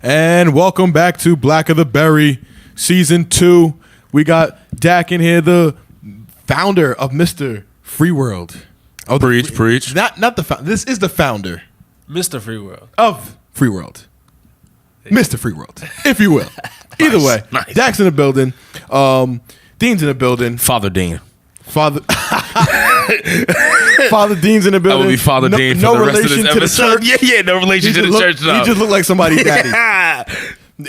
And welcome back to Black of the Berry, Season 2. We got Dak in here, the founder of Mr. FreeWorld. Oh, Preach. Not the founder. This is the founder Mr. FreeWorld. of FreeWorld. Mr. FreeWorld, if you will. Either way, nice. Dak's in the building. Dean's in the building. Father Dean. Father Dean's in the building. I will be Father Dean for the rest of this episode. Yeah, no relation to the church. He just looked like somebody's daddy.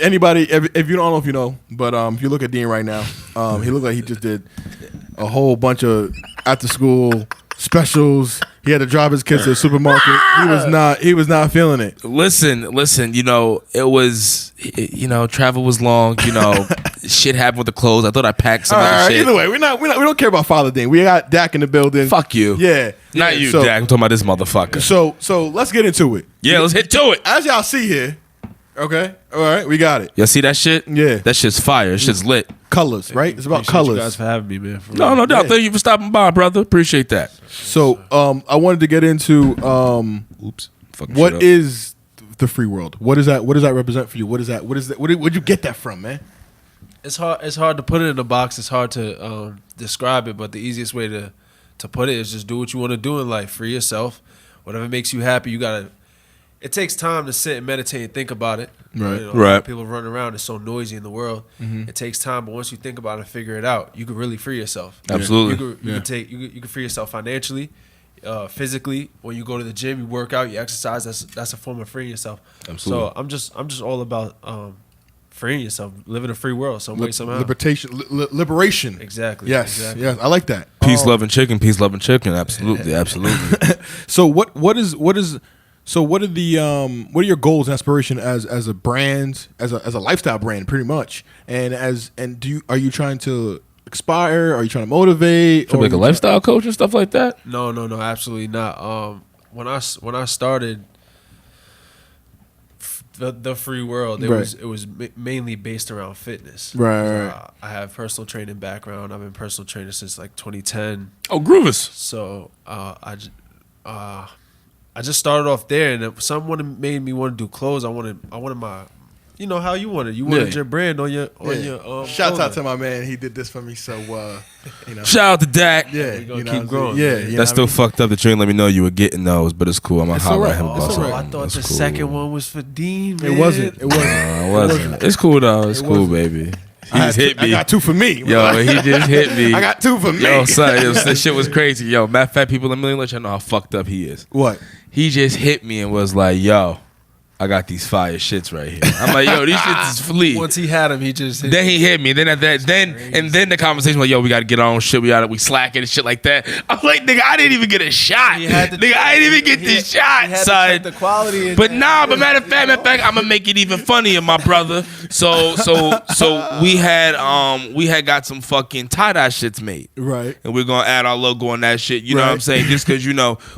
Anybody, if you don't know if you know, but if you look at Dean right now, he looked like he just did a whole bunch of after school specials. He had to drive his kids to the supermarket. He was not feeling it. Listen, it was, travel was long, shit happened with the clothes. I thought I packed some other shit. Either way, we don't care about Father Dean. We got Dak in the building. Fuck you. Yeah. Not you, Dak. I'm talking about this motherfucker. So let's get into it. Yeah, let's hit to it. As y'all see here, okay, all right, we got it. Y'all see that shit? Yeah. That shit's fire. That shit's lit. Colors, right? It's about Appreciate colors. you guys for having me, man. No doubt. Thank you for stopping by, brother. Appreciate that. So I wanted to get into Oops. what is the free world? What is that? What does that represent for you? What is that? Where'd you get that from, man? It's hard to put it in a box. It's hard to describe it, but the easiest way to put it is just do what you want to do in life. Free yourself. Whatever makes you happy, you gotta. It takes time to sit and meditate and think about it. Right. Right. People run around. It's so noisy in the world. Mm-hmm. It takes time, but once you think about it and figure it out, you can really free yourself. Absolutely. You can free yourself financially, physically. When you go to the gym, you work out, you exercise. That's a form of freeing yourself. Absolutely. So I'm just all about freeing yourself, living a free world some way somehow. Liberation. Exactly. Yes. Exactly. Yes. I like that. Peace, love, and chicken. Peace, love, and chicken. Absolutely. So what are your goals and aspiration as a brand, as a lifestyle brand, pretty much? Are you trying to inspire? Are you trying to motivate? Like a lifestyle coach and stuff like that? No, absolutely not. When I started the free world, it was mainly based around fitness. Right. I have personal training background. I've been personal trainer since like 2010. Oh, Groovus. So I just started off there, and someone made me want to do clothes. I wanted my, how you wanted. You wanted your brand on your Shouts out to my man. He did this for me. So Shout out to Dak. Yeah, we're gonna keep growing. Yeah, That's still fucked up that you ain't let me know you were getting those, but it's cool. I'm gonna holler at him about something. I thought That's the cool. second one was for Dean, man. It wasn't. No, it wasn't. It's cool though. It's cool, baby. He just hit me. I got two for me. Yo, he just hit me. I got two for me. Yo, son, this shit was crazy. Yo, matter of fact, people, let me let you know how fucked up he is. What? He just hit me and was like, yo, I got these fire shits right here. I'm like, yo, these shits is flea. Once he had him, he just hit Then he hit me. Then at that, then the conversation was like, yo, we got to get our own shit. We slacking and shit like that. I'm like, nigga, I didn't even get a shot. Nigga, I didn't even get this shot, he had son. to check the quality. But matter of fact, I'm gonna make it even funnier, my brother. So we had got some fucking tie-dye shits made. Right. And we're gonna add our logo on that shit. You know what I'm saying? Just because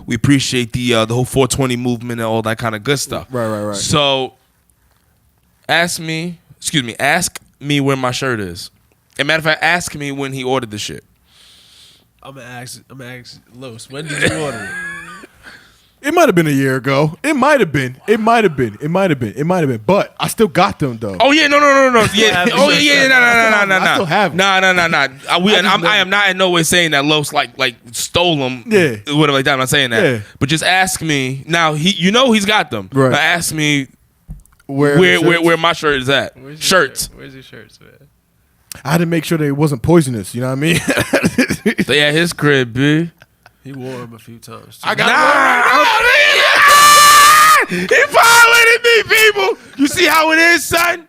we appreciate the whole 420 movement and all that kind of good stuff. Right. So ask me where my shirt is. And matter of fact, ask me when he ordered the shit. I'm gonna ask Los, when did you order it? It might have been a year ago. It might have been. But I still got them though. Oh yeah, no. Yeah. Oh yeah, no. I still have them. No. I am not in no way saying that Los like stole them. Yeah. Whatever like that. I'm not saying that. Yeah. But just ask me. Now he's got them. Right. Now ask me Where my shirt is at. Shirts. Where's your shirts, man? I had to make sure that it wasn't poisonous. You know what I mean? They at his crib, B. He wore them a few times. I got He violated me, people. You see how it is, son?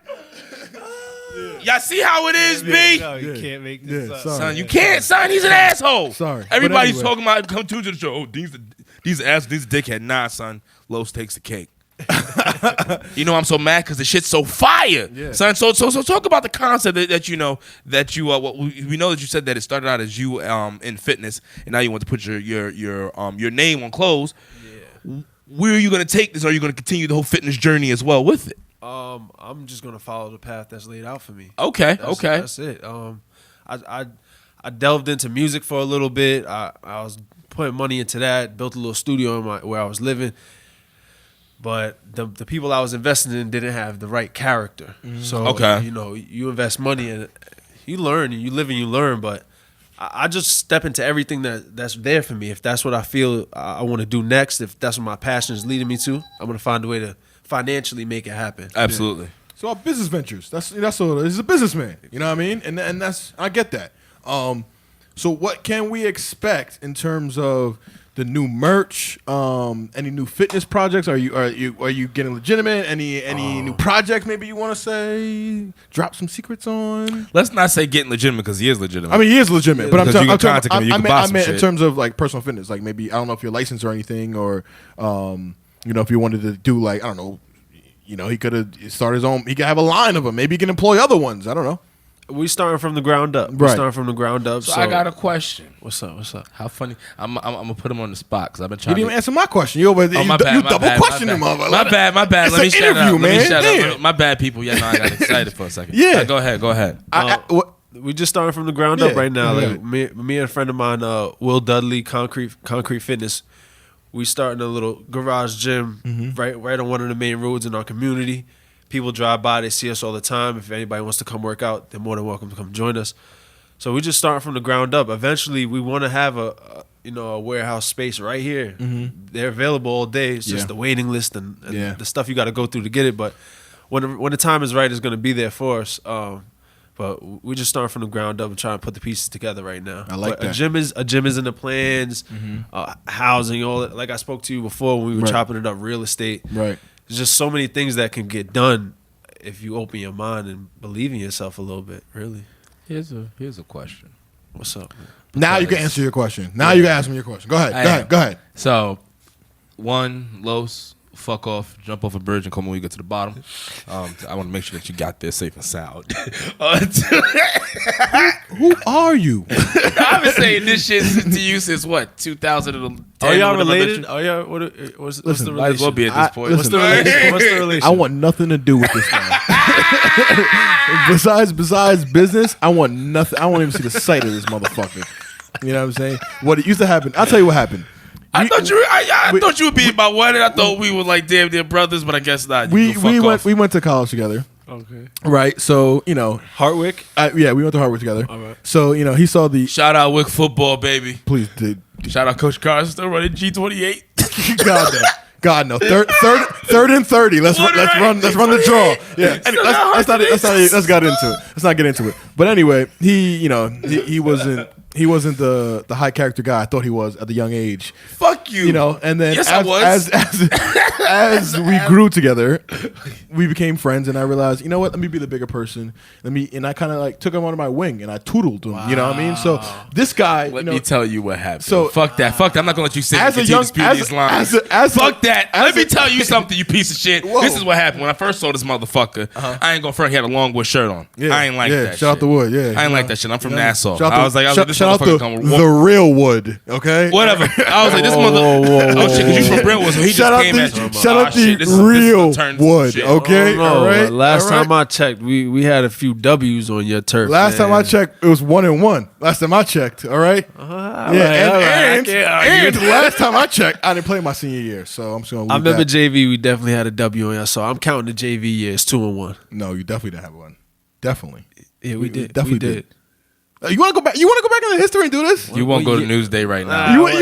Y'all see how it is, B? No, you can't make this up. sorry. Son, you can't, son. He's an asshole. Sorry. Everybody's But anyway. talking about come to the show. Oh, these assholes, these dickhead. Nah, son. Los takes the cake. I'm so mad because the shit's so fire, son. So talk about the concept that we know that you said that it started out as you in fitness, and now you want to put your name on clothes. Yeah. Where are you going to take this? Or are you going to continue the whole fitness journey as well with it? I'm just gonna follow the path that's laid out for me. Okay. That's it. I delved into music for a little bit. I was putting money into that. Built a little studio where I was living. but the people I was investing in didn't have the right character. So Okay. you invest money and you learn and you live and you learn, but I just step into everything that's there for me. If that's what I feel I want to do next, if that's what my passion is leading me to, I'm gonna find a way to financially make it happen. Absolutely. So our business ventures. That's what he's a businessman. You know what I mean? And that's I get that. So what can we expect in terms of the new merch? Any new fitness projects? Are you getting legitimate? Any new projects? Maybe you want to say drop some secrets on. Let's not say getting legitimate because he is legitimate. I mean, he is legitimate, but Because you can contact him and you can buy some in shit. terms of like personal fitness. Like maybe I don't know if you're licensed or anything, or if you wanted to do like I don't know. He could have started his own. He could have a line of them. Maybe he can employ other ones. I don't know. We starting from the ground up. Right. So I got a question. What's up? How funny! I'm gonna put him on the spot because I've been You trying. didn't even answer my question. You my bad. double questioning him. My bad. It's Let me an shut interview, up. man. Let me shut Damn. up. My bad, people. Yeah, no, I got excited for a second. Yeah. Go ahead. We just starting from the ground up Yeah. right now. Yeah. Like me and a friend of mine, Will Dudley, Concrete Fitness. We starting a little garage gym right on one of the main roads in our community. People drive by, they see us all the time. If anybody wants to come work out, they're more than welcome to come join us. So we just starting from the ground up. Eventually, we want to have a warehouse space right here. They're available all day. It's just the waiting list and the stuff you got to go through to get it. But when the time is right, it's going to be there for us. But we just starting from the ground up and trying to put the pieces together right now. I like but that. A gym is in the plans. Housing, all that. Like I spoke to you before when we were chopping it up, real estate. Right. There's just so many things that can get done if you open your mind and believe in yourself a little bit. Really. Here's a question. What's up, man? Now you can answer your question. Now you can ask me your question. Go ahead. So, Los, fuck off, jump off a bridge and come when we get to the bottom. I want to make sure that you got there safe and sound. Who are you? I've been saying this shit to you since what, 2010? Are y'all whatever related? that Are y'all? What's the Listen, might as well relation? be at this point. What's the relation? What's the relation? I want nothing to do with this guy. besides business, I want nothing. I won't even see the sight of this motherfucker. You know what I'm saying? What it used to happen. I'll tell you what happened. I thought you would be my wedding. I thought we were like damn near brothers, but I guess not. We went to college together. Okay. Right. So Hartwick. we went to Harvard together. All right. So he saw the. Shout out Wick football, baby. Please, dude. Shout out Coach Carr, still running G28. God no. Third and 30. Let's run the draw. Yeah. Anyway, let's get into it. Let's not get into it. But anyway, he wasn't the high character guy I thought he was at the young age. Fuck you. And then Yes, I was. as we grew together, we became friends, and I realized, you know what? Let me be the bigger person. And I kind of like took him under my wing and I tuteled him. Wow. You know what I mean? So this guy. Let me tell you what happened. So fuck that. I'm not gonna let you sit and continue to spew these lines. Fuck that. Let me tell you something, you piece of shit. Whoa. This is what happened when I first saw this motherfucker. I ain't gonna front. He had a Longwood shirt on. Yeah, I ain't like that. Shout out the Wood. Yeah. I ain't like that shit. I'm from Nassau. Shout I was like, this shout out motherfucker to come the real Wood. Okay. whatever. I was like, this mother. Oh shit, because you from Brentwood, so he Shout just out came at the you. shout out Shit, this the is real gonna turn into Wood. shit. Okay. All right. Last all right. time I checked, we had a few W's on your turf. Last time I checked, it was 1-1. Last time I checked, all right. And last time I checked, I didn't play my senior year, so I'm just gonna. I Leave remember that. JV. We definitely had a W on y'all, so I'm counting the JV years 2-1. No, you definitely didn't have one. Definitely. Yeah, we did. Definitely we did. You want to go back? You want to go back into history and do this? You won't go to Newsday right now. You want to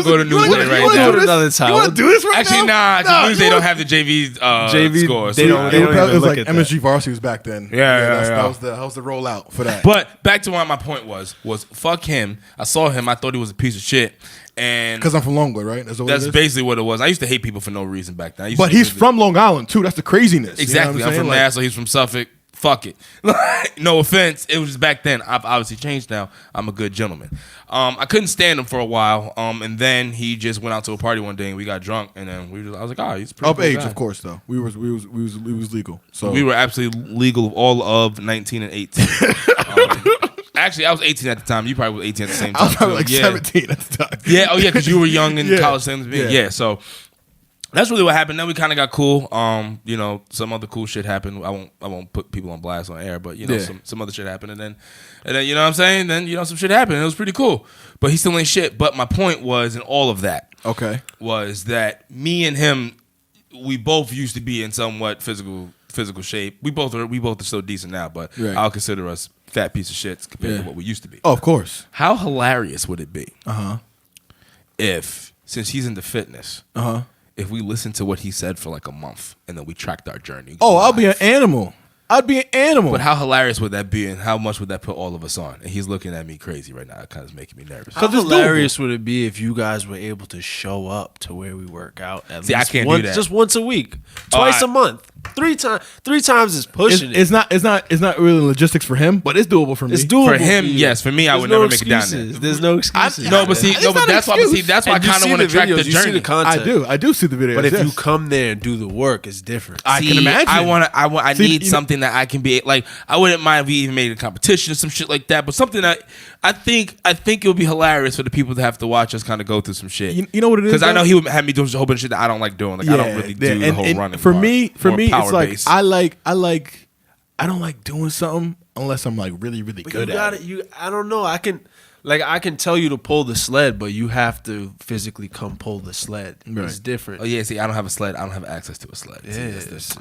go to Newsday right you wanna now. do this? Another time. You want to do this right Actually, now? nah. Newsday don't have the JV scores. they don't It was even like look at MSG varsity was back then. Yeah. That was the rollout for that. But back to what my point was fuck him. I saw him. I thought he was a piece of shit. And Because I'm from Longwood, right? That's basically what it was. I used to hate people for no reason back then. But he's from Long Island too. That's the craziness. Exactly. You know what I'm from saying? Nassau. He's from Suffolk. Fuck it. No offense. It was just back then. I've obviously changed now. I'm a good gentleman. I couldn't stand him for a while. And then he just went out to a party one day and we got drunk. And then I was like, he's a pretty Up cool age, guy. of course, though. We was legal. So We were absolutely legal all of 19 and 18. Actually, I was 18 at the time. You probably were 18 at the same time. I was probably too. 17 at the time. Yeah, because you were young in Yeah. college, same as me. Yeah, so that's really what happened. Then we kind of got cool. Some other cool shit happened. I won't put people on blast on air, but some other shit happened, and then you know what I'm saying. Then some shit happened. And it was pretty cool, but he still ain't shit. But my point was in all of that. Okay. Was that me and him we both used to be in somewhat physical shape. We both are still decent now, but I'll consider us fat piece of shits compared to what we used to be. Oh, of course. How hilarious would it be if, since he's into fitness, if we listened to what he said for like a month and then we tracked our journey? Oh, I'll be an animal. I'd be an animal. But how hilarious would that be, and how much would that put all of us on? And he's looking at me crazy right now. It kind of making me nervous. How hilarious would it be if you guys were able to show up to where we work out at least I can't do that. Just once a week, twice a month, 3 times. 3 times is pushing it's not really logistics for him, but it's doable for me. It's doable for him. Yes, for me, I would never make it down there. There's no excuses. But that's why I kind of want to track the journey. I do see the videos. But if you come there and do the work, it's different. I can imagine. I need something that I can be like. I wouldn't mind if we even made a competition or some shit like that. But something that I think it would be hilarious for the people to have to have to watch us kind of go through some shit. You know what it is? Because I know he would have me doing a whole bunch of shit that I don't like doing. Like I don't really do the whole running. For me, it's like base. I don't like doing something unless I'm like really good at it. I don't know. I can tell you to pull the sled, but you have to physically come pull the sled. Right. It's different. Oh yeah, see, I don't have a sled. I don't have access to a sled. Yeah, that's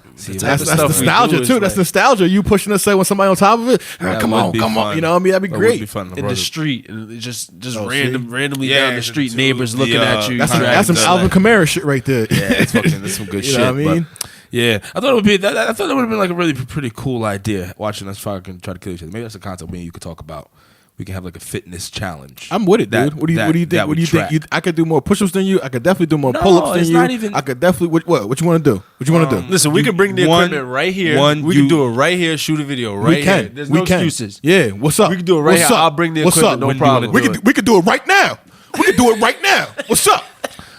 nostalgia too. That's nostalgia. You pushing a sled with somebody on top of it. Come on. You know what I mean? That'd be great. Would be fun in the street, and just randomly Yeah, down the street, neighbors the, looking at you. That's some Alvin Kamara shit right there. Yeah, that's some good You shit. know what I mean? But, yeah, I thought it would be. I thought it would have been like a really pretty cool idea watching us fucking try to kill each other. Maybe that's a concept me and you could talk about. We can have like a fitness challenge. I'm with it, dude. What do you think? I could do more push-ups than you. I could definitely do more pull-ups than you. Not even. I could definitely. What you want to do? What you want to do? Listen, we can bring the equipment right here. We can do it right here. Shoot a video right here. There's no excuses. Yeah. What's up? We can do it right here. I'll bring the equipment. No problem. We could do it right now. We can do it right now. What's up?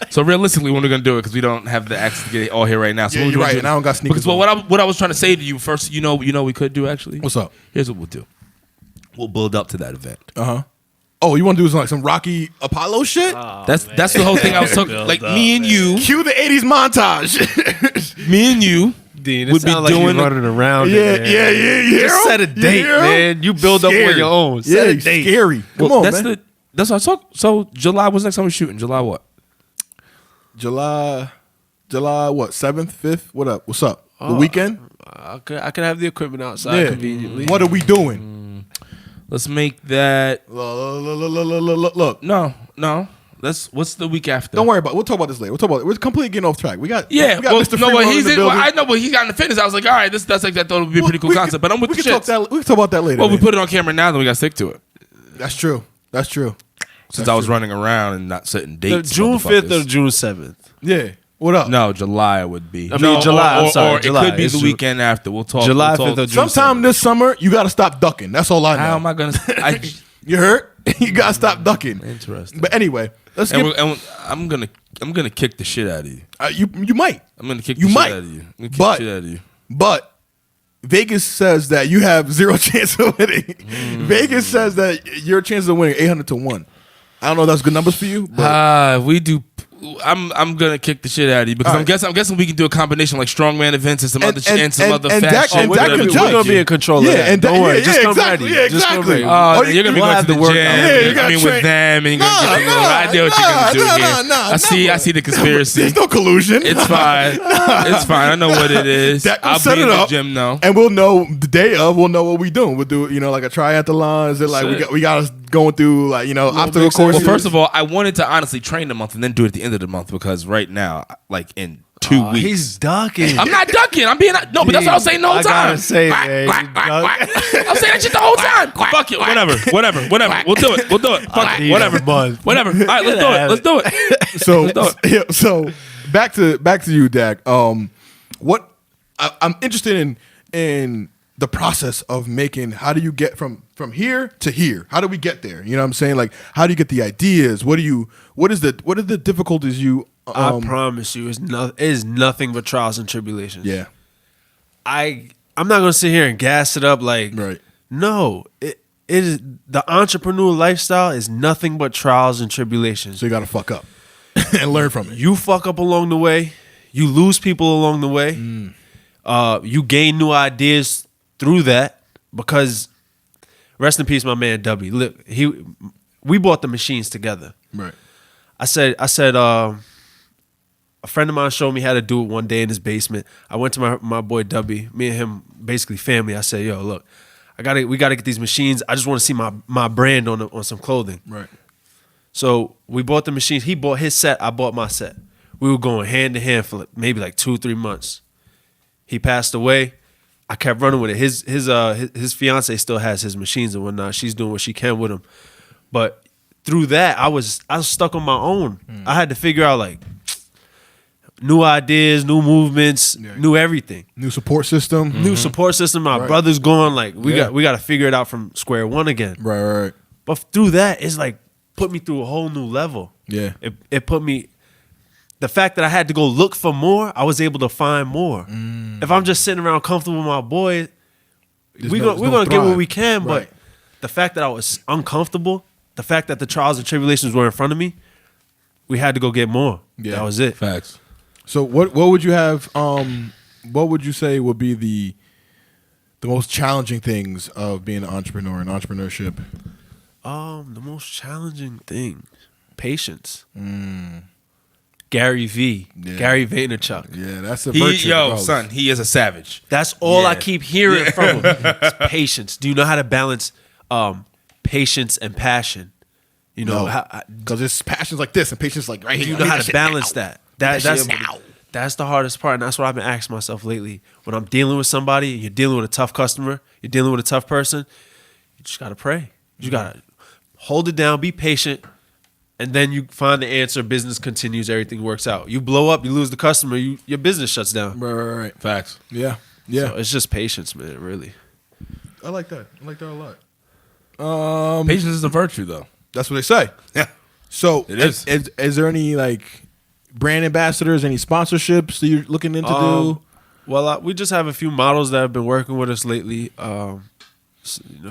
So realistically, when we're gonna do it, because we don't have the access to get it all here right now. So you're right. And I don't got sneakers. Because what I was trying to say to you first, you know, we could do actually. What's up? Here's what we'll do. We'll build up to that event. Oh, you want to do like some Rocky Apollo shit? That's the whole thing I was talking. Like me and you. Cue the '80s montage. Me and you. Dean, would be like doing running around. Yeah. Just set a date, man. You build up on your own. Set a date. Scary. Come on, man. That's what I talk. So July. What's next time we're shooting? July what? July what? 7th, 5th? What up? What's up? The weekend? I could have the equipment outside conveniently. What are we doing? Let's make that. Look. No. What's the week after? Don't worry about it. We'll talk about this later. We're completely getting off track. We got Mr. FreeWorld in the building. I know, but he's got in the fitness. I was like, all right, that's like I thought it would be a pretty cool concept. But I'm with the shit. We can talk about that later. Well, we put it on camera now, then we got to stick to it. That's true. Since I was running around and not setting dates. June 5th or June 7th. Yeah. What up? No, July would be. July. I'm sorry, July. It could be the weekend after. We'll talk. July 5th or June 7th. Sometime this summer, you got to stop ducking. That's all I know. How am I going to? You heard? You got to stop ducking. Interesting. But anyway, I'm gonna kick the shit out of you. You might. I'm gonna kick the shit out of you. But Vegas says that you have 0 chance of winning. Vegas says that your chances of winning 800 to 1. I don't know if that's good numbers for you. But we do. I'm gonna kick the shit out of you because I'm guessing we can do a combination like strongman events and some other fashion. We're gonna be in control of that. Don't worry. Just come ready. Yeah, exactly. You're gonna be going to the gym. I mean, with them, and you're gonna get the idea what you're gonna do here. I see the conspiracy. There's no collusion. It's fine. It's fine. I know what it is. I'll be in the gym now, and we'll know the day of. We'll know what we're doing. We'll do like a triathlon. Is it like we got us going through obstacle courses? Well, first of all, I wanted to honestly train a month and then do it at the end of the month because right now, like in 2 weeks, he's ducking. I'm not ducking. I'm being but that's what I was saying the whole time. I gotta say it, man. I'm saying that shit the whole time. Fuck it. Whatever. We'll do it. Fuck it. Whatever. All right, let's do it. So back to you, Dak. What I'm interested in the process of making. How do you get from here to here? How do we get there? You know what I'm saying? Like, how do you get the ideas? What are the difficulties you? I promise you, it's nothing but trials and tribulations. Yeah. I'm not gonna sit here and gas it up like. Right. No, it is the entrepreneur lifestyle is nothing but trials and tribulations. So you got to fuck up and learn from it. You fuck up along the way. You lose people along the way. You gain new ideas through that because rest in peace, my man W. Look, we bought the machines together. Right. I said, a friend of mine showed me how to do it one day in his basement. I went to my boy Dubby, me and him basically family. I said, yo, look, we gotta get these machines. I just want to see my brand on some clothing. Right. So we bought the machines. He bought his set. I bought my set. We were going hand to hand for maybe like 2-3 months. He passed away. I kept running with it. His fiance still has his machines and whatnot. She's doing what she can with them. But through that, I was stuck on my own. I had to figure out like new ideas, new movements, new everything. New support system. New support system. My brother's going like we got to figure it out from square one again. Right. But through that, it's like put me through a whole new level. Yeah. It put me. The fact that I had to go look for more, I was able to find more. If I'm just sitting around comfortable with my boy, we're gonna get what we can. Right. But the fact that I was uncomfortable, the fact that the trials and tribulations were in front of me, we had to go get more. Yeah. That was it. Facts. So what would you have? What would you say would be the most challenging things of being an entrepreneur and entrepreneurship? The most challenging thing, patience. Gary V. Yeah. Gary Vaynerchuk. Yeah, that's a virtue. Son, he is a savage. That's all I Yeah. keep hearing from him. It's patience. Do you know how to balance patience and passion? You know, because it's passions like this and patience like right here. do you know how to balance that? That's now. That's the hardest part, and that's what I've been asking myself lately. When I'm dealing with somebody, you're dealing with a tough customer, you're dealing with a tough person, you just gotta pray. You gotta hold it down, be patient, and then you find the answer. Business continues, everything works out. You blow up, you lose the customer, your business shuts down. Right. Facts. Yeah. So it's just patience, man. Really. I like that. I like that a lot. Patience is a virtue, though. That's what they say. Yeah. So It is. Is there any like brand ambassadors, any sponsorships that you're looking into do? Well, we just have a few models that have been working with us lately. A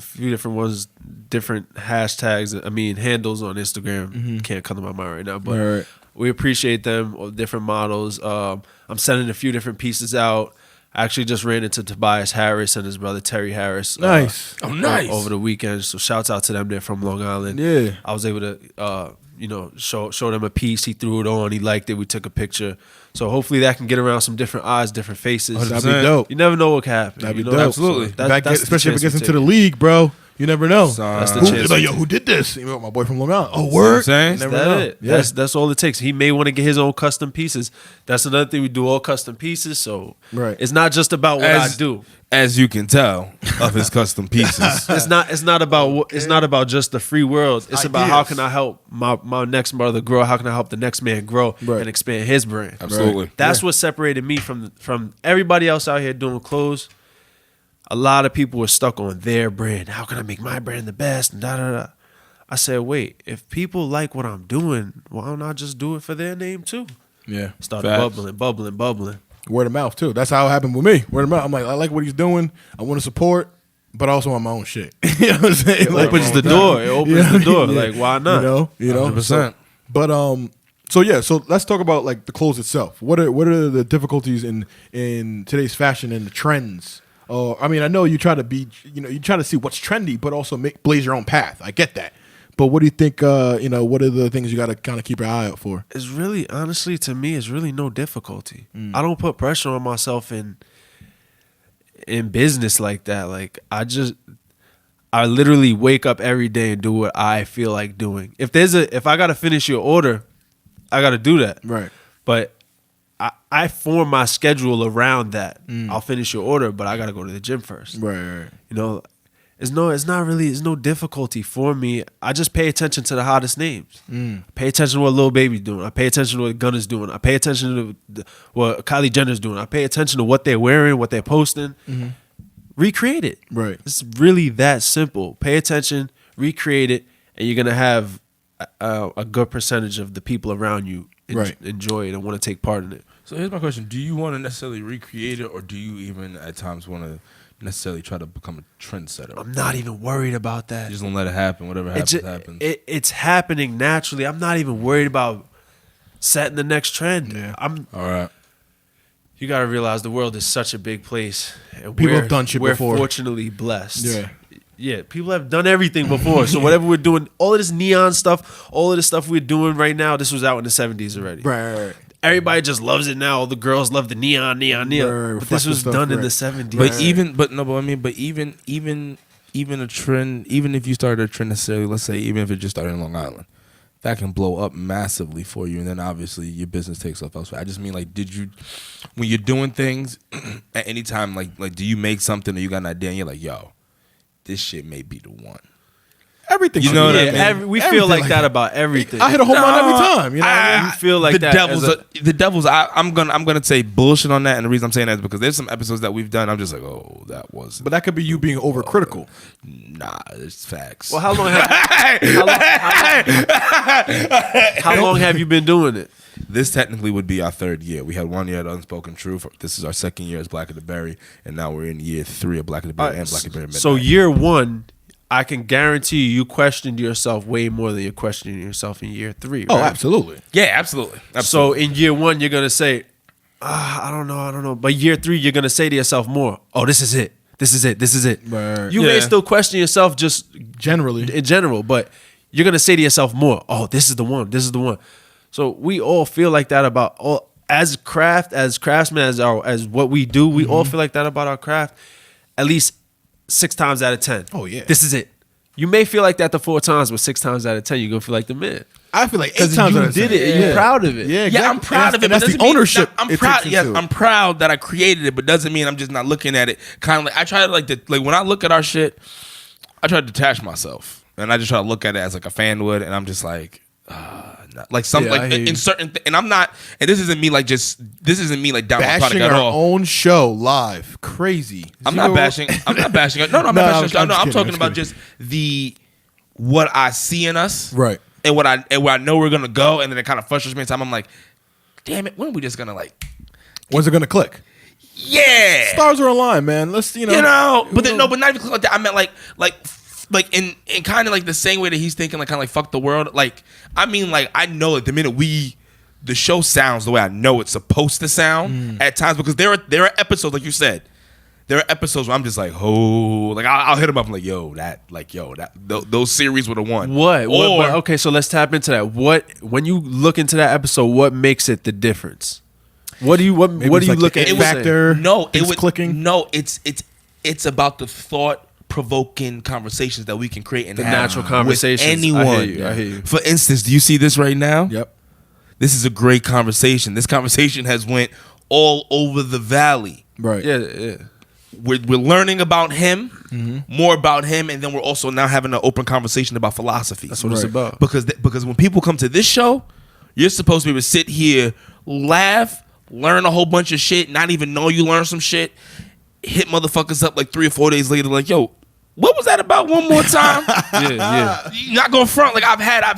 few different ones, different hashtags. Handles on Instagram. Can't come to my mind right now, but Right. we appreciate them. Different models. I'm sending a few different pieces out. I actually just ran into Tobias Harris and his brother Terry Harris. Nice. Nice. Over the weekend. So shouts out to them. They're from Long Island. Yeah. I was able to show them a piece. He threw it on. He liked it. We took a picture. So hopefully that can get around some different eyes, different faces. That'd be dope. You never know what can happen. That'd be you dope. know? Absolutely. So Especially if it gets into the league. league, bro. You never know. That's the Who, chance. like, yo, who did this? You know, my boy from Long Island. Oh, what word. I'm saying? You never That's know. it. Yeah. That's all it takes. He may want to get his own custom pieces. That's another thing. We do all custom pieces. So Right. it's not just about what I do. As you can tell of his custom pieces. It's not about just the free world. It's about how Ideas. can I help my next brother grow? How can I help the next man grow Right. and expand his brand? Absolutely. That's what separated me from everybody else out here doing clothes. A lot of people were stuck on their brand. How can I make my brand the best? And da da da. I said, wait, if people like what I'm doing, why don't I just do it for their name too? Yeah. Started Facts. bubbling. Word of mouth too. That's how it happened with me. Word of mouth. I'm like, I like what he's doing. I want to support, but also on my own shit. You know what I'm saying? It opens the door. It opens the door. Like, why not? You know. 100%. But so let's talk about like the clothes itself. What are the difficulties in today's fashion and the trends? I know you try to you try to see what's trendy, but also blaze your own path. I get that. But what do you think? What are the things you got to kind of keep your eye out for? It's really, honestly, to me, it's really no difficulty. I don't put pressure on myself in business like that. Like I literally wake up every day and do what I feel like doing. If I gotta finish your order, I gotta do that. Right. But I form my schedule around that. I'll finish your order, but I gotta go to the gym first. Right. You know, it's no difficulty for me. I just pay attention to the hottest names. I pay attention to what Lil Baby's doing. I pay attention to what Gunna's doing. I pay attention to what Kylie Jenner's doing. I pay attention to what they're wearing, what they're posting. Recreate it. Right. It's really that simple. Pay attention, recreate it, and you're gonna have a good percentage of the people around you enjoy it and want to take part in it. So here's my question. Do you want to necessarily recreate it, or do you even at times want to necessarily try to become a trendsetter? I'm not even worried about that. You just don't let it happen. Whatever happens, happens. It's happening naturally. I'm not even worried about setting the next trend. Yeah. All right. You got to realize the world is such a big place. And People have done shit before. We're fortunately blessed. Yeah. Yeah, people have done everything before. So whatever we're doing, all of this neon stuff, all of the stuff we're doing right now, this was out in the 70s already. Right. everybody just loves it now. All the girls love the neon. Right, But this was stuff, done in right. the 70s. Even a trend, even if you started a trend necessarily, let's say even if it just started in Long Island, that can blow up massively for you, and then obviously your business takes off elsewhere. I just mean, like, did you, when you're doing things at any time, like do you make something or you got an idea and you're like, yo, this shit may be the one. Everything. You know what I mean? We feel like that about everything. I hit a home run every time. You know, what I mean? You feel like the that devil's. I'm gonna say bullshit on that, and the reason I'm saying that is because there's some episodes that we've done. I'm just like, oh, that was. But that could be you being overcritical. Nah, it's facts. Well, how long have you been doing it? This technically would be our 3rd year. We had 1 year at Unspoken Truth. This is our 2nd year as Black of the Berry, and now we're in year 3 of Black of the Berry and Black of the Berry Midnight. So year 1, I can guarantee you questioned yourself way more than you're questioning yourself in year 3. Right? Oh, absolutely. Yeah, absolutely. So in year 1, you're gonna say, I don't know. But year 3, you're gonna say to yourself more, oh, this is it. Right. You may still question yourself just Generally. in general, but you're gonna say to yourself more, oh, this is the one. So we all feel like that about all as craftsmen, as what we do. We all feel like that about our craft. At least 6 times out of 10. Oh, yeah. This is it. You may feel like that the 4 times, but 6 times out of 10, you're gonna feel like the man. I feel like 8 Because times you out of 10. did it and you're proud of it. Yeah, Yeah, I'm exactly. proud of it. And But that's doesn't the mean ownership. I'm it proud. takes Yes, into I'm it. proud that I created it, but doesn't mean I'm just not looking at it. Kind of like I try to like when I look at our shit, I try to detach myself, and I just try to look at it as like a fan would, and I'm just like. Like some Yeah, I like hear you. in certain and I'm not, and this isn't me like down my product Bashing at our all. own show live. Crazy. I'm not bashing. I'm not bashing. No, I'm not bashing. No, I'm talking about just just what I see in us, Right. and what I know we're gonna go, and then it kind of frustrates me. Time I'm like, damn it, when are we just gonna like, When's it going to click? yeah, Stars are aligned, man. Let's, but then no, but not even like that. I meant like in kind of like the same way that he's thinking, like kind of like fuck the world. Like I mean, like I know that the minute the show sounds the way I know it's supposed to sound at times, because there are episodes, like you said, there are episodes where I'm just like, oh, like I'll hit him up. I'm like, those series were the one. What? Or Okay, so let's tap into that. When you look into that episode, what makes it the difference? What do you look at? It factor. no, things clicking. No, it's about the thought-provoking conversations that we can create and The have natural conversations. with anyone. I hear you. For instance, do you see this right now? Yep. This is a great conversation. This conversation has went all over the valley. Right. Yeah. We're learning about him, more about him, and then we're also now having an open conversation about philosophy. That's what it's about. Because when people come to this show, you're supposed to be able to sit here, laugh, learn a whole bunch of shit, not even know you learned some shit, hit motherfuckers up like 3 or 4 days later, like, yo, what was that about one more time? Yeah. You're not going front. Like I've had a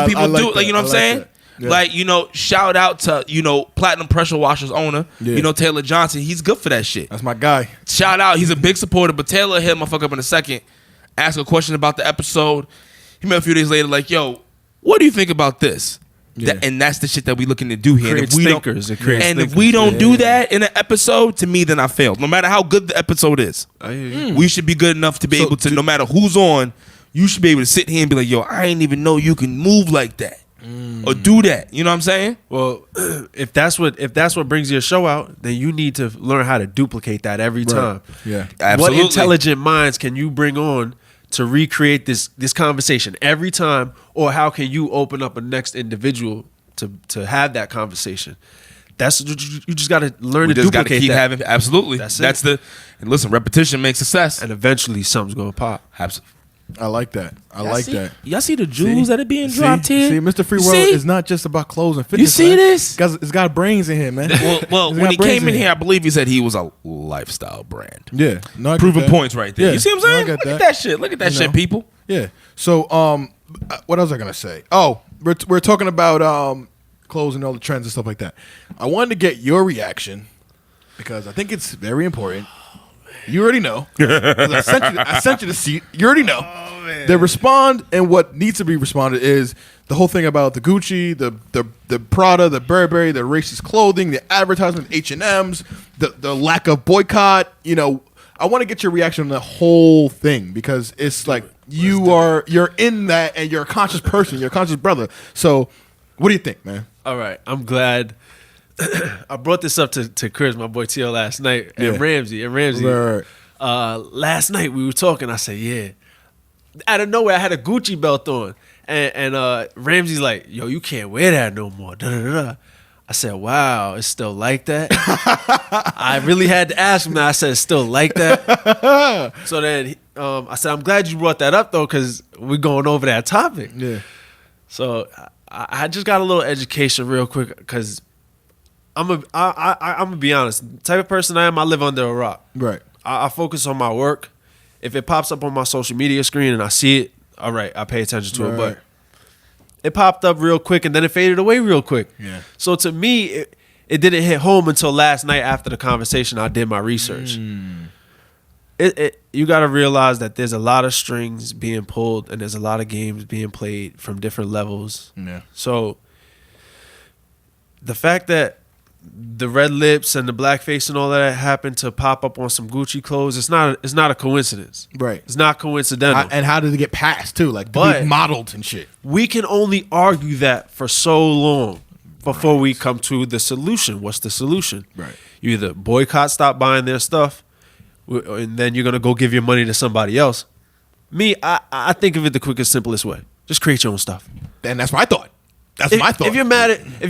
few people like do it. Like, you know what I'm that. I saying? like that. Yeah. Like, shout out to, Platinum Pressure Washers owner, Yeah. Taylor Johnson. He's good for that shit. That's my guy. Shout out. He's a big supporter, but Taylor hit my fuck up in a second, ask a question about the episode. He met a few days later, like, yo, what do you think about this? Yeah. And that's the shit that we looking to do here. Creates thinkers. It creates If thinkers. we don't do that in an episode, to me, then I failed. No matter how good the episode is, I hear you. we should be good enough to be So able to, no matter who's on, you should be able to sit here and be like, yo, I ain't even know you can move like that or do that. You know what I'm saying? Well, if that's what brings your show out, then you need to learn how to duplicate that every time. Yeah. Absolutely. What intelligent minds can you bring on to recreate this conversation every time, or how can you open up a next individual to have that conversation? That's you just got to learn We to just got to duplicate keep that, having, absolutely. That's it. And listen, repetition makes success. and eventually something's gonna pop. Absolutely. I like that. I like that. Y'all see the jewels that are being See, dropped here? see, Mr. Free You World see? is not just about clothes and fitness. see man. this? It's got brains in here, man. Well, It's when got he brains came in here, I believe he said he was a lifestyle brand. Yeah. No, I get Proving that. points right there. Yeah. You see what No, I I'm saying? get Look at that. that shit. Look at that You shit, know. people. Yeah. So, what else was I gonna say? Oh, we're talking about clothes and all the trends and stuff like that. I wanted to get your reaction because I think it's very important. You already know. 'Cause I sent you the seat. You already know. Oh, man. The respond and what needs to be responded is the whole thing about the Gucci, the Prada, the Burberry, the racist clothing, the advertisement, H&M's, the lack of boycott. I want to get your reaction on the whole thing because it's like you're in that and you're a conscious person, you're a conscious brother. So, what do you think, man? All right, I'm glad I brought this up to Chris, my boy T.O. last night, and Ramsey. Right. Last night we were talking. I said, yeah. Out of nowhere, I had a Gucci belt on. And Ramsey's like, yo, you can't wear that no more. Da-da-da-da. I said, wow, it's still like that? I really had to ask him that. I said, it's still like that? So then I said, I'm glad you brought that up, though, because we're going over that topic. Yeah. So I just got a little education real quick, because I'm gonna be honest. The type of person I am, I live under a rock. Right. I focus on my work. If it pops up on my social media screen and I see it, all right, I pay attention to it. But it popped up real quick and then it faded away real quick. Yeah. So to me, it didn't hit home until last night after the conversation. I did my research. You got to realize that there's a lot of strings being pulled and there's a lot of games being played from different levels. Yeah. So the fact that the red lips and the blackface and all that happened to pop up on some Gucci clothes, it's not a coincidence. Right. It's not coincidental. And how did it get passed too? Like, But- be modeled and shit. We can only argue that for so long before we come to the solution. What's the solution? Right. You either boycott, stop buying their stuff, and then you're gonna go give your money to somebody else. Me, I think of it the quickest, simplest way. Just create your own stuff. And that's my thought. That's my thought. If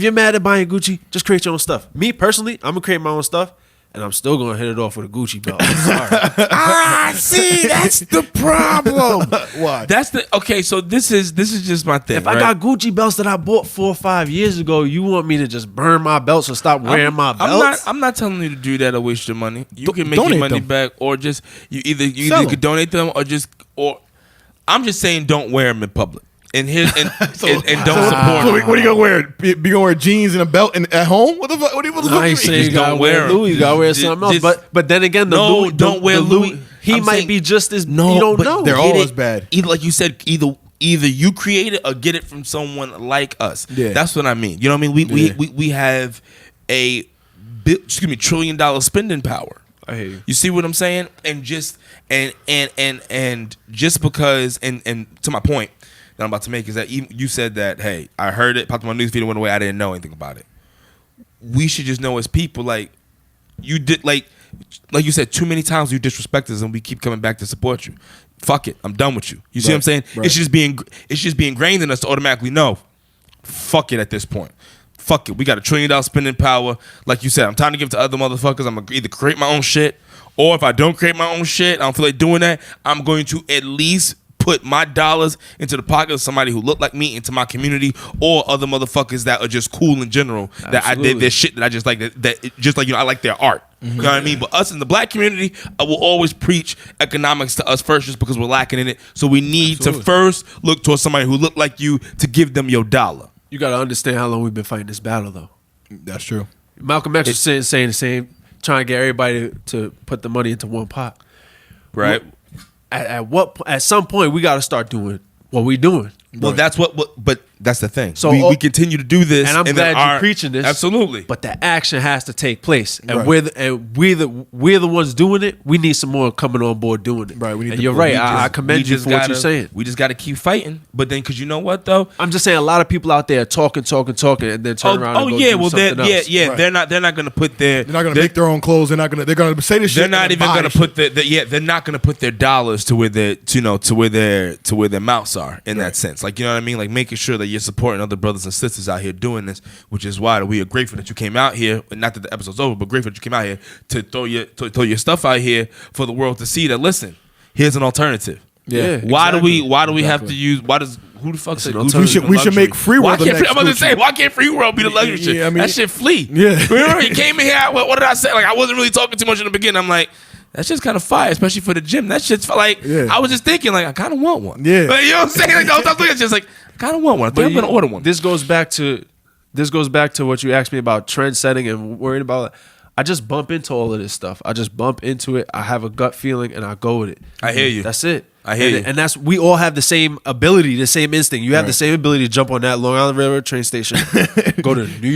you're mad at buying Gucci, just create your own stuff. Me personally, I'm gonna create my own stuff, and I'm still gonna hit it off with a Gucci belt. I'm sorry. See, that's the problem. Why? That's the okay. So this is just my thing. If I got Gucci belts that I bought 4 or 5 years ago, you want me to just burn my belts or stop wearing my belts? I'm not telling you to do that or waste your money. You can make Donate your money them. back, or just you either Sell could donate them or I'm just saying don't wear them in public. And don't support. So what are you gonna wear? Be gonna wear jeans and a belt at home? What the fuck? What do you I ain't saying Just you gotta don't wear wear 'em. Louis, you gotta wear something else. But then again, the No, Louis, don't wear the Louis. He I'm might saying- be just as No, you don't but know. they're get all it- as bad. Either like you said, either you create it or get it from someone like us. Yeah. That's what I mean. You know what I mean? We have a $1 trillion spending power. I hear you. You see what I'm saying? And just and just because and to my point that I'm about to make is that you said that, hey, I heard it, popped on my newsfeed and went away. I didn't know anything about it. We should just know as people, like you did, like you said, too many times you disrespect us and we keep coming back to support you. Fuck it, I'm done with you. You see what I'm saying? Right. It's just being ingrained in us to automatically know. Fuck it at this point. Fuck it. We got $1 trillion spending power. Like you said, I'm trying to give it to other motherfuckers. I'm gonna either create my own shit, or if I don't create my own shit, I don't feel like doing that, I'm going to at least put my dollars into the pocket of somebody who look like me, into my community, or other motherfuckers that are just cool in general. That I did their shit that I just like. Just like, I like their art. You know what I mean? But us in the black community, I will always preach economics to us first, just because we're lacking in it. So we need to first look towards somebody who look like you to give them your dollar. You got to understand how long we've been fighting this battle, though. That's true. Malcolm X was saying the same, trying to get everybody to put the money into one pot. Right? At some point, we got to start doing what we doing. Well, that's but that's the thing. So we continue to do this, and I'm glad you're preaching this. Absolutely, but the action has to take place, and Right. we're the ones doing it. We need some more coming on board doing it. Right, we need and to- you're right. we I just- commend you for what you're saying. We just got to keep fighting. But then, because you know what though, I'm just saying a lot of people out there talking, and then turn around. And go do something else. yeah. They're not going to put their. They're not gonna make their own clothes. They're gonna say this shit. They're not even going to put they're not going to put their dollars to where their mouths are in that sense. Like, you know what I mean? Like, making sure that you're supporting other brothers and sisters out here doing this, which is why we are grateful that you came out here. Not that the episode's over, but grateful that you came out here to throw your stuff out here for the world to see. That listen, here's an alternative. Yeah. Why do we have to use? Who the fuck said an Gucci? We should make FreeWorld the next I'm about to Gucci. say, why can't FreeWorld be the luxury shit? Yeah, I mean- that shit flee. Yeah. Remember, he came in here. What did I say? Like, I wasn't really talking too much in the beginning. I'm like, that shit's kind of fire, especially for the gym. That shit's like, Yeah. I was just thinking, like, I kind of want one. Yeah. Like, you know what I'm saying? Like, I was looking at just like, I kind of want one. I think I'm gonna order one. This goes back to what you asked me about trend setting and worrying about. I just bump into all of this stuff. I just bump into it. I have a gut feeling and I go with it. I hear you. That's it. I hear you. And that's, we all have the same ability, the same instinct. You have the same ability to jump on that Long Island Railroad train station, go to New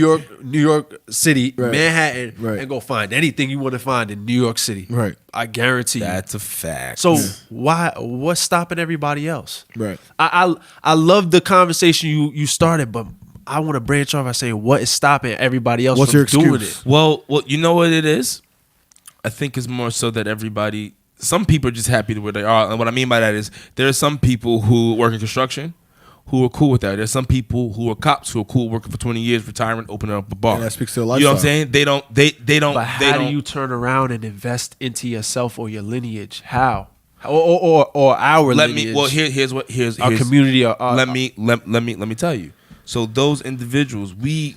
York City, Manhattan, and go find anything you want to find in New York City. Right. I guarantee you. That's a fact. So what's stopping everybody else? Right. I love the conversation you started, but I want to branch off. I say, what is stopping everybody else What's from your doing excuse? it? Well, you know what it is? I think it's more so that some people are just happy where they are. And what I mean by that is there are some people who work in construction who are cool with that. There's some people who are cops who are cool working for 20 years, retiring, opening up a bar. And that speaks to the You know what I'm lifestyle. saying? They don't. But how do you turn around and invest into yourself or your lineage? How? Or our lineage? Here's our community. let me tell you. So those individuals, we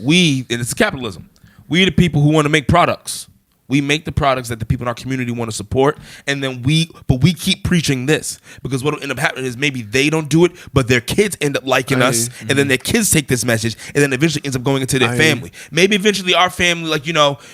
and it's capitalism. We are the people who want to make products. We make the products that the people in our community want to support, and then we keep preaching this because what will end up happening is maybe they don't do it, but their kids end up liking us, and then their kids take this message, and then eventually ends up going into their family. Maybe eventually our family, like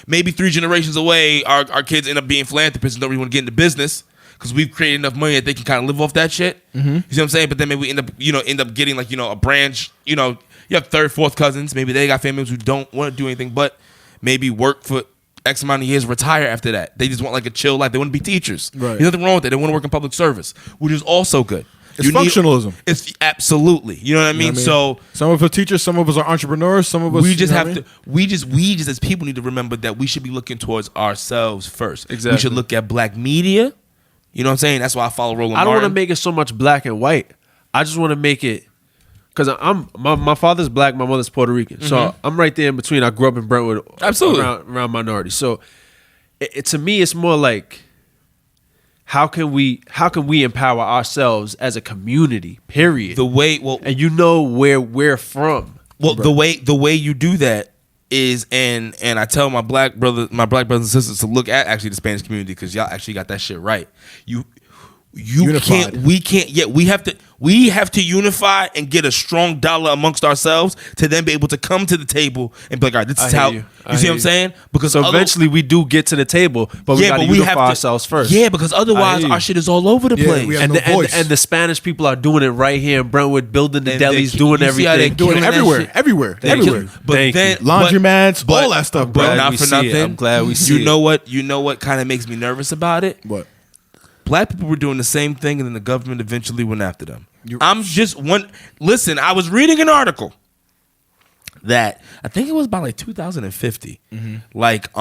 maybe 3 generations away, our kids end up being philanthropists and don't really want to get into business because we've created enough money that they can kind of live off that shit. You see what I'm saying? But then maybe we end up getting like a branch. You have 3rd, 4th cousins. Maybe they got families who don't want to do anything, but maybe work for X amount of years, retire after that. They just want like a chill life. They want to be teachers. Right. There's nothing wrong with that. They want to work in public service, which is also good. It's functionalism. It's absolutely. You know what I mean? So some of us are teachers, some of us are entrepreneurs, some of us we just have to. We just as people need to remember that we should be looking towards ourselves first. Exactly. We should look at black media. You know what I'm saying? That's why I follow Roland I don't want to Martin. make it so much black and white. I just want to make it because my father's black, my mother's Puerto Rican, so I'm right there in between. I grew up in Brentwood, Absolutely. around minorities. So to me, it's more like how can we empower ourselves as a community? Period. The way and where we're from. Well, the way you do that is, and I tell my black brothers and sisters to look at actually the Spanish community because y'all actually got that shit right. You Unified. we have to unify and get a strong dollar amongst ourselves to then be able to come to the table and be like, all right, this is how you see what I'm saying? Because So eventually we do get to the table, but we got to unify ourselves first. Yeah, because otherwise our shit is all over the place. we have And no the, voice. and the Spanish people are doing it right here in Brentwood, building the And they delis, keep- doing you see how they everything. doing doing it that everywhere, shit. everywhere, Thank you. everywhere. But Thank then you. Laundromats, but- all that stuff, but bro. not we for see it. nothing. I'm glad we see it. You know what kind of makes me nervous about it? What? Black people were doing the same thing, and then the government eventually went after them. Listen, I was reading an article that I think it was about like 2050. Like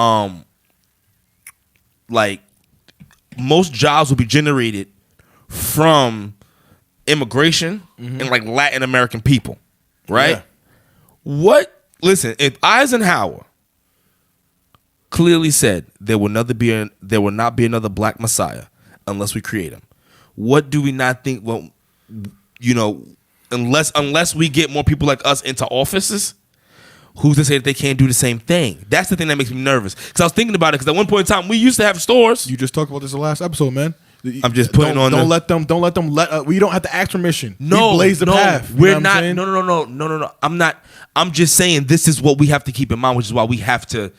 most jobs will be generated from immigration and like Latin American people, right? Yeah. Listen, if Eisenhower clearly said there will not be another black messiah unless we create him, what do we not think? Well, unless we get more people like us into offices, who's to say that they can't do the same thing? That's the thing that makes me nervous. Because I was thinking about it. Because at one point in time, we used to have stores. You just talked about this in the last episode, man. I'm just putting don't, on. Don't let them. We don't have to ask permission. No, we blaze the path. You We're know what I'm not. saying? No. I'm not. I'm just saying this is what we have to keep in mind, which is why we have to.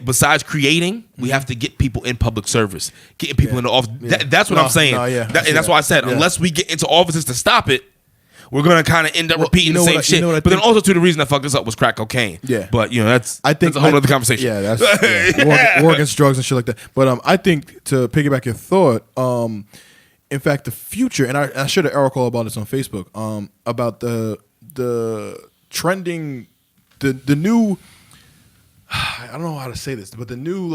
Besides creating, we have to get people in public service, getting people in the office. That's what I'm saying. yeah, and that's why I said unless we get into offices to stop it, we're gonna kind of end up repeating the same shit. But then also, the reason I fucked this up was crack cocaine. Yeah, but that's I think that's a whole other conversation. Yeah, that's war against drugs and shit like that. But I think to piggyback your thought, in fact, the future, and I shared an article about this on Facebook, about the trending, the new. I don't know how to say this, but the new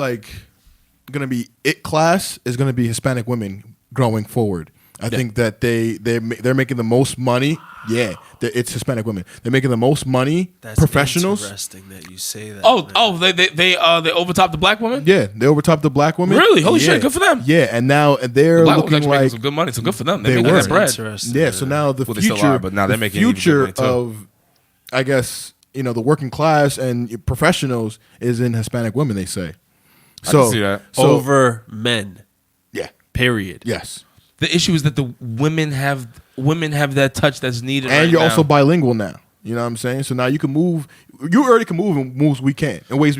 gonna be it class is gonna be Hispanic women growing forward. I think that they're making the most money. Yeah, it's Hispanic women. They're making the most money. That's professionals. interesting that you say that. They overtop the black woman. Yeah, they overtopped the black women. Really? Holy Yeah. shit! Good for them. Yeah, and now they're Black women looking actually making like some good money. So good for them. They They're making were. that bread. Interesting. yeah. So now the Well, they future, still are, but now they're the making even good future money, too. of, I guess the working class and professionals is in Hispanic women. They say. I can see that. So Over men. yeah, Period. yes, The issue is that the women have that touch that's needed. and right you're now. also bilingual now. You know what I'm saying? So now you can move. You already can move in ways we can. Because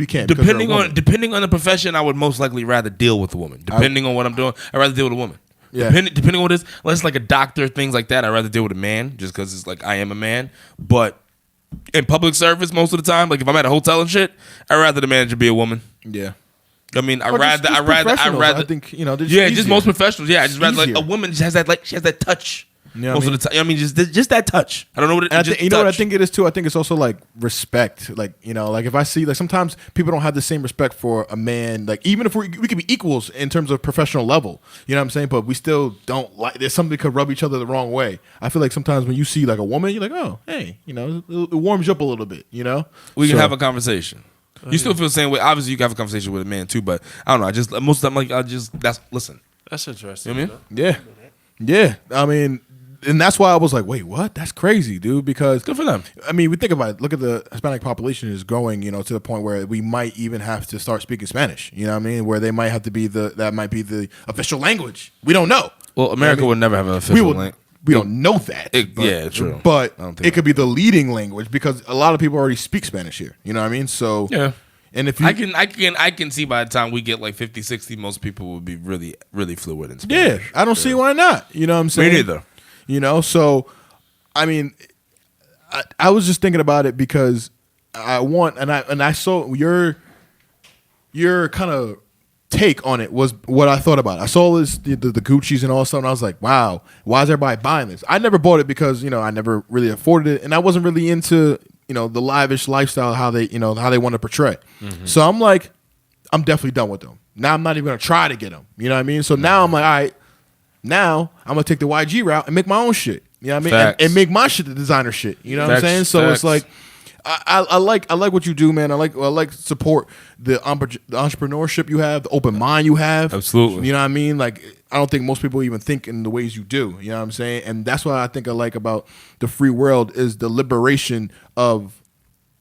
you're a woman. Depending on the profession, I would most likely rather deal with a woman. Depending on what I'm doing, I'd rather deal with a woman. Yeah. Depending on what it is, unless it's like a doctor, things like that, I'd rather deal with a man just because it's like I am a man. But in public service, most of the time, like if I'm at a hotel and shit, I'd rather the manager be a woman. Yeah. I mean, Or just professionals. I think they're just easier. most professionals. Yeah, I just rather like Easier. a woman just has that she has that touch. You know most what of the time. I mean, just that touch. I don't know what it is. You know what I think it is too? I think it's also like respect. Like, you know, like if I see, like sometimes people don't have the same respect for a man. Like even if we could be equals in terms of professional level, you know what I'm saying? But we still don't like, there's something that could rub each other the wrong way. I feel like sometimes when you see like a woman, you're like, oh, hey, you know, it warms you up a little bit, you know? We can have a conversation. You still feel the same way. Obviously, you can have a conversation with a man too, but I don't know. I just most of the time, listen. That's interesting. You know what I mean? Yeah. I mean, and that's why I was like, wait, what? That's crazy, dude. Because Good for them. I mean, we think about it. Look at the Hispanic population is growing, you know, to the point where we might even have to start speaking Spanish. You know what I mean? Where they might have to be that might be the official language. We don't know. Well, America would never have an official language. We don't know that. True. But I don't think it could be the leading language because a lot of people already speak Spanish here. You know what I mean? So yeah. And if you, I can see by the time we get like 50, 60, most people will be really, really fluent in Spanish. yeah, I don't see why not. You know what I'm saying? Me neither. You know, so I mean, I was just thinking about it because I saw your kind of take on it was what I thought about it. I saw this the Gucci's and all stuff, and I was like, wow, why is everybody buying this? I never bought it because, you know, I never really afforded it, and I wasn't really into, you know, the lavish lifestyle, how they want to portray. Mm-hmm. So I'm like, I'm definitely done with them. Now I'm not even gonna try to get them. You know what I mean? So now I'm like, all right, now I'm gonna take the YG route and make my own shit. You know what I mean? And make my shit the designer shit. You know what I'm saying? So it's like, I like what you do, man. I like support the entrepreneurship you have, the open mind you have. Absolutely. You know what I mean? Like, I don't think most people even think in the ways you do. You know what I'm saying? And that's what I think I like about the free world is the liberation of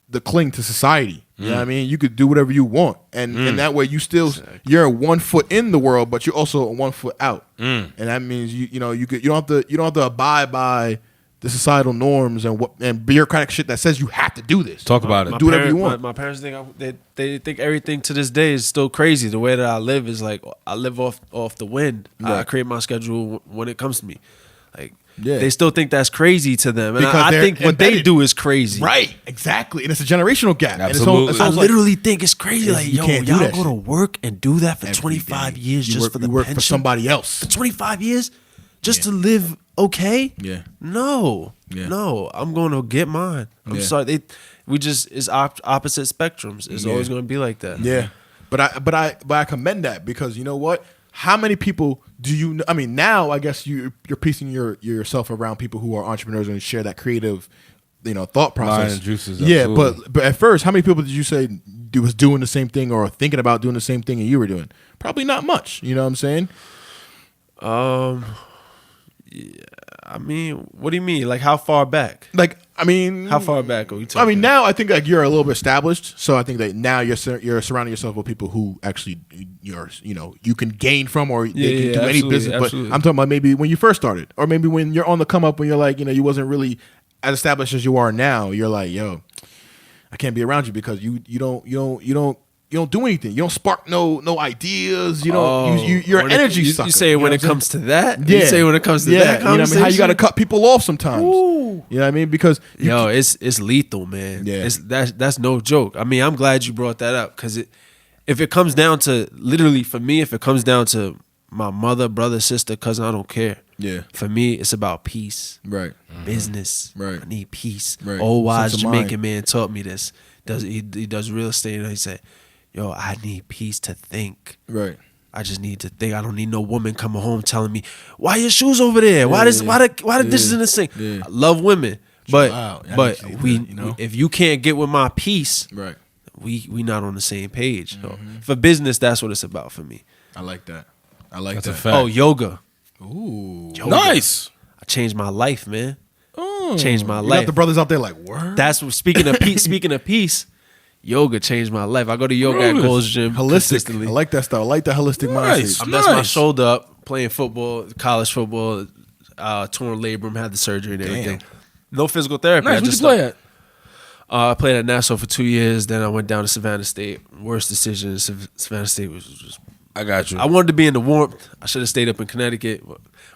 the cling to society. You know what I mean? You could do whatever you want, and that way you're 1 foot in the world, but you're also 1 foot out. And that means you don't have to abide by the societal norms and bureaucratic shit that says you have to do this. Talk about it. Do whatever you want. My parents think they think everything to this day is still crazy. The way that I live is like I live off the wind. I create my schedule when it comes to me. Like they still think that's crazy to them, and I think what they do is crazy. Right? Exactly, and it's a generational gap. Absolutely. And I literally think it's crazy. Like, you can't do y'all that go to shit. work and do that for Every 25 day. years just for the you work pension? for somebody else. For 25 years just to live okay? Yeah. No. Yeah. No, I'm going to get mine. I'm sorry. It's opposite spectrums. It's always going to be like that. Yeah, but I commend that because you know what? How many people do you know? I mean, now I guess you're piecing yourself around people who are entrepreneurs and share that creative, you know, thought process. Mind and juices, yeah, absolutely. but at first, how many people did you say was doing the same thing or thinking about doing the same thing that you were doing? Probably not much. You know what I'm saying? Yeah, I mean, what do you mean? Like how far back? Like, I mean, How far back are we talking? I mean, now I think like you're a little bit established, so I think that now you're surrounding yourself with people who actually you can gain from or they can do any business. absolutely. But I'm talking about maybe when you first started, or maybe when you're on the come up, when you're like you wasn't really as established as you are now. You're like, yo, I can't be around you because you don't do anything. You don't spark no ideas. You don't. You're an energy sucker. You say when it comes to that? Yeah. You say when it comes to that? You know what I mean? How you got to cut people off sometimes. Ooh. You know what I mean? Because it's lethal, man. Yeah. That's no joke. I mean, I'm glad you brought that up because if it comes down to literally for me, if it comes down to my mother, brother, sister, cousin, I don't care. Yeah. For me, it's about peace. Right. Business. Right. I need peace. Right. Old wise Sense of Jamaican mind. man taught me this. He does real estate, and he said, yo, I need peace to think. Right. I just need to think. I don't need no woman coming home telling me, why your shoes over there? Why the dishes in the sink? Yeah. I love women. But Wow. I but need to we do that, you know? if you can't get with my peace, Right. we not on the same page. So for business, that's what it's about for me. I like that. I like That's that. a fact. Oh, yoga. Ooh. Nice. I changed my life, man. Oh. Changed my You life. got the brothers out there like, word? That's what, speaking of peace. Speaking of peace, yoga changed my life. I go to yoga at Really? Gold's Gym Holistic. consistently. I like that stuff. I like the holistic Nice. mindset. I messed my Nice. shoulder up playing football, college football, torn labrum, had the surgery and everything. No physical therapy. Nice. I Where'd you just play at? I played at Nassau for 2 years. Then I went down to Savannah State. Worst decision. Savannah State was just. I got you. I wanted to be in the warmth. I should have stayed up in Connecticut.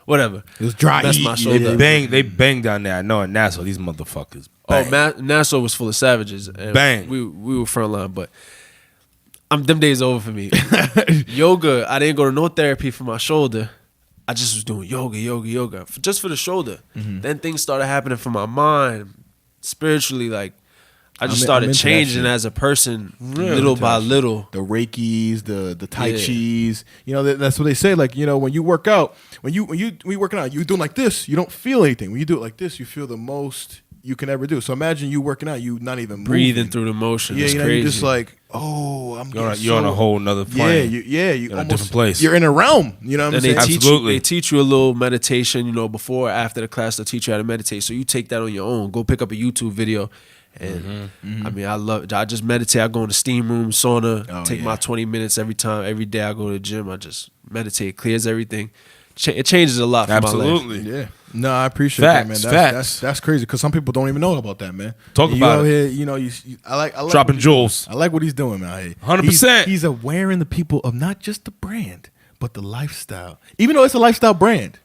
Whatever. It was dry That's heat. my shoulder. They bang down there. I know in Nassau, these motherfuckers. Bang. Oh, Nassau was full of savages. And Bang. We were frontline, but them days over for me. Yoga, I didn't go to no therapy for my shoulder. I just was doing yoga, just for the shoulder. Then things started happening for my mind, spiritually. Like I just started changing as a person, little by little. The Reikis, the Tai Chis, you know, that's what they say. Like, you know, when you work out, when you working out, you're doing like this, you don't feel anything. When you do it like this, you feel the most you can ever do. So imagine you working out, you not even breathing moving through the motion. Yeah, it's you know, crazy. you're just like, oh, you're on a whole nother plane. Yeah, you in a different place. You're in a realm. You know what I'm saying? Absolutely. They teach you a little meditation. You know, before or after the class, they'll teach you how to meditate. So you take that on your own. Go pick up a YouTube video. And I mean, I love it. I just meditate. I go in the steam room, sauna, take my 20 minutes every day I go to the gym. I just meditate. It clears everything. It changes a lot for my life. Absolutely. Yeah. No, I appreciate Facts, that, man. facts. That's crazy because some people don't even know about that, man. Talk you about out it. Here, you know, I like dropping jewels. I like what he's doing, man. 100%. He's awareing the people of not just the brand, but the lifestyle. Even though it's a lifestyle brand.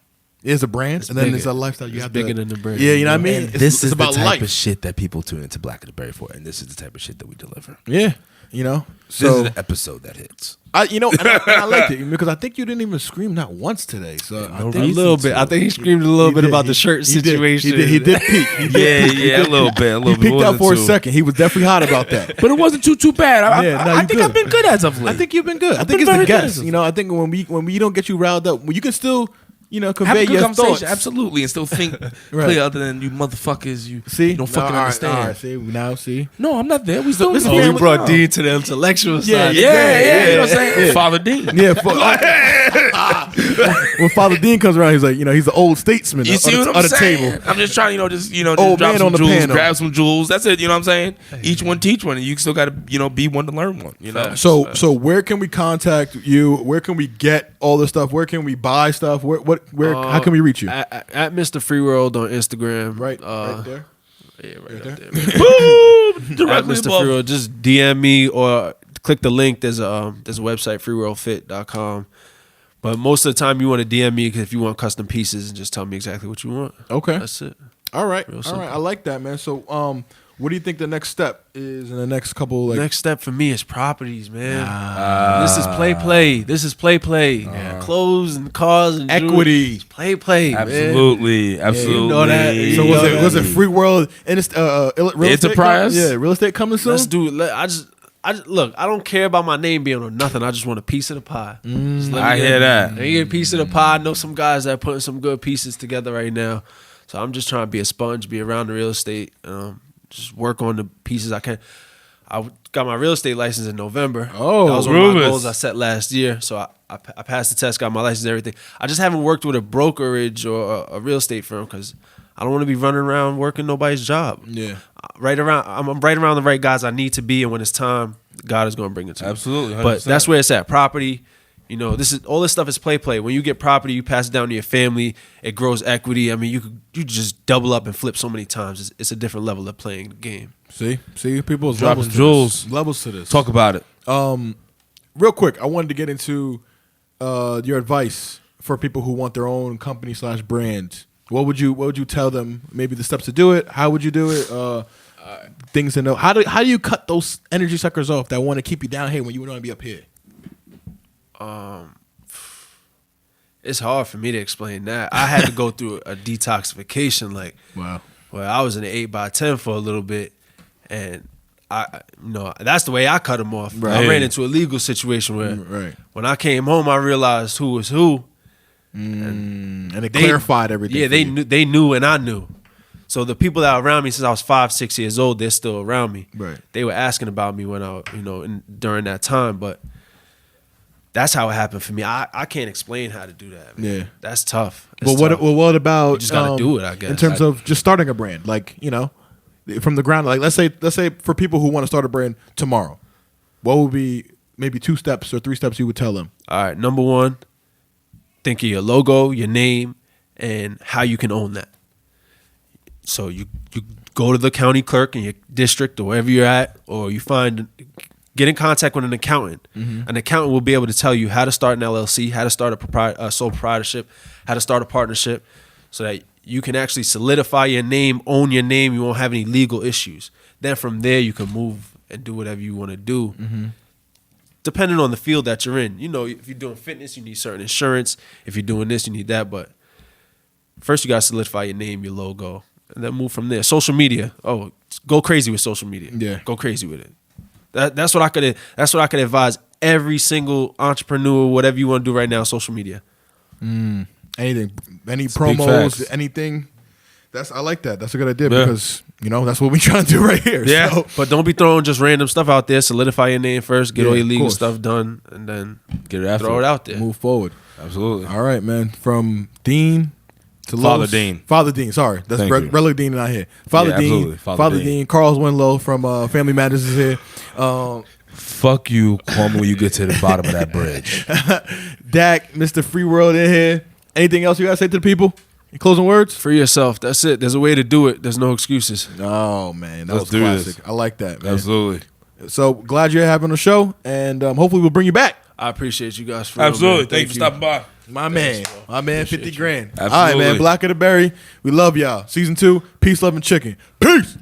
It's a brand, and then bigger. there's a lifestyle you have bigger to. than the brand. Yeah, you know what I mean? And this is about the type life. of shit that people tune into Black of the Berry for, and this is the type of shit that we deliver. Yeah, you know. This So is the episode that hits. and I liked it because I think you didn't even scream not once today. So I A think little bit. I think he screamed a little bit about the shirt he did. situation. He did peak. He did peak. Yeah, a little bit. He peeked out for a second. He was definitely hot about that. But it wasn't too bad. I think good. I've been good as of late. I think you've been good. I I've think been it's the very good. guests. You know, I think when we don't get you riled up, you can still, you know, have convey a good your conversation, thoughts. absolutely, and still think Right. clear. Other than you motherfuckers, you don't fucking all right, understand. All right, see. No, I'm not there. We still Listen, Oh, man, you brought no. Dean to the intellectual side. Yeah, you know what I'm saying? Father Dean. Yeah, when Father Dean comes around, he's like, you know, he's the old statesman You see of what I'm the saying? table. I'm just trying, just Old drop man some on the jewels, panel. grab some jewels. That's it. You know what I'm saying? Each one teach one, and you still got to, be one to learn one. You know. So where can we contact you? Where can we get all this stuff? Where can we buy stuff? Where how can we reach you? At Mr. FreeWorld on Instagram. Right there. Yeah, Right up there. there. Boom! At Directly Mr. above. FreeWorld, just DM me or click the link. There's a website, freeworldfit.com. But most of the time, you want to DM me if you want custom pieces and just tell me exactly what you want. Okay. That's it. All right. Real All simple. right. I like that, man. So what do you think the next step is in the next couple Next step for me is properties, man. This is play. This is play. Clothes and cars and equity? play. Man. Absolutely. you know that. So Yeah. was it Free World real estate Enterprise? real estate coming soon? Let's do it. I just look. I don't care about my name being on nothing. I just want a piece of the pie. Just let me I hear that. Let me get a piece of the pie. I know some guys that are putting some good pieces together right now. So I'm just trying to be a sponge, be around the real estate, just work on the pieces I can. I got my real estate license in November. Oh, that was one of my Rubens. goals I set last year. So I passed the test, got my license and everything. I just haven't worked with a brokerage or a real estate firm because I don't want to be running around working nobody's job. Yeah. I'm right around the right guys I need to be, and when it's time, God is going to bring it to me. Absolutely, 100%. But that's where it's at. Property, all this stuff is play. When you get property, you pass it down to your family. It grows equity. I mean, you just double up and flip so many times. It's a different level of playing the game. See, people's Dropping levels to jewels. this. Levels to this. Talk about it. Real quick, I wanted to get into your advice for people who want their own company / brand. What would you tell them? Maybe the steps to do it. How would you do it? Things to know. How do you cut those energy suckers off that want to keep you down here when you want to be up here? It's hard for me to explain that. I had to go through a detoxification, Wow. where I was in an 8x10 for a little bit, and that's the way I cut them off. Right. I ran into a legal situation where Right. when I came home, I realized who was who. And it clarified everything. Yeah, for they you. knew, and I knew. So the people that were around me since I was 5-6 years old, they're still around me. Right. They were asking about me when during that time, but that's how it happened for me. I can't explain how to do that, man. Yeah. That's tough. It's But tough. what about You just gotta do it, I guess. in terms of just starting a brand, from the ground. Like let's say for people who want to start a brand tomorrow, what would be maybe 2 steps or 3 steps you would tell them? All right, number one, think of your logo, your name, and how you can own that. So you go to the county clerk in your district or wherever you're at, or get in contact with an accountant. An accountant will be able to tell you how to start an LLC, how to start a sole proprietorship, how to start a partnership, so that you can actually solidify your name, own your name. You won't have any legal issues. Then from there, you can move and do whatever you want to do. depending on the field that you're in. You know, if you're doing fitness, you need certain insurance. If you're doing this, you need that. But first, you got to solidify your name, your logo, and then move from there. Social media. Oh, go crazy with social media. Yeah. Go crazy with it. That's what I could advise every single entrepreneur, whatever you want to do right now, social media. Anything, any big promos, facts. anything. I like that. That's a good idea because that's what we trying to do right here. Yeah, So, but don't be throwing just random stuff out there. Solidify your name first. Get all your of legal course. stuff done, and then Get it after. throw it out there. move forward. Absolutely. All right, man. From Dean to Father Los- Dean. Father Dean. Sorry, that's Thank you. Relic Dean not here. Father Yeah, Dean. absolutely. Father, Father Dean. Dean. Carl's Winlow from Family Matters is here. Fuck you, Kwame, when you get to the bottom of that bridge. Dak, Mr. Free World in here. Anything else you gotta say to the people? Any closing words? Free yourself. That's it. There's a way to do it. There's no excuses. Oh man, that Let's was do classic. this. I like that, man. Absolutely. So glad you're having a show, and hopefully we'll bring you back. I appreciate you guys for real, Absolutely. man. Thank you for stopping by. My man, 50 grand. All right, Absolutely. man. Black of the Berry. We love y'all. Season 2. Peace, love, and chicken. Peace.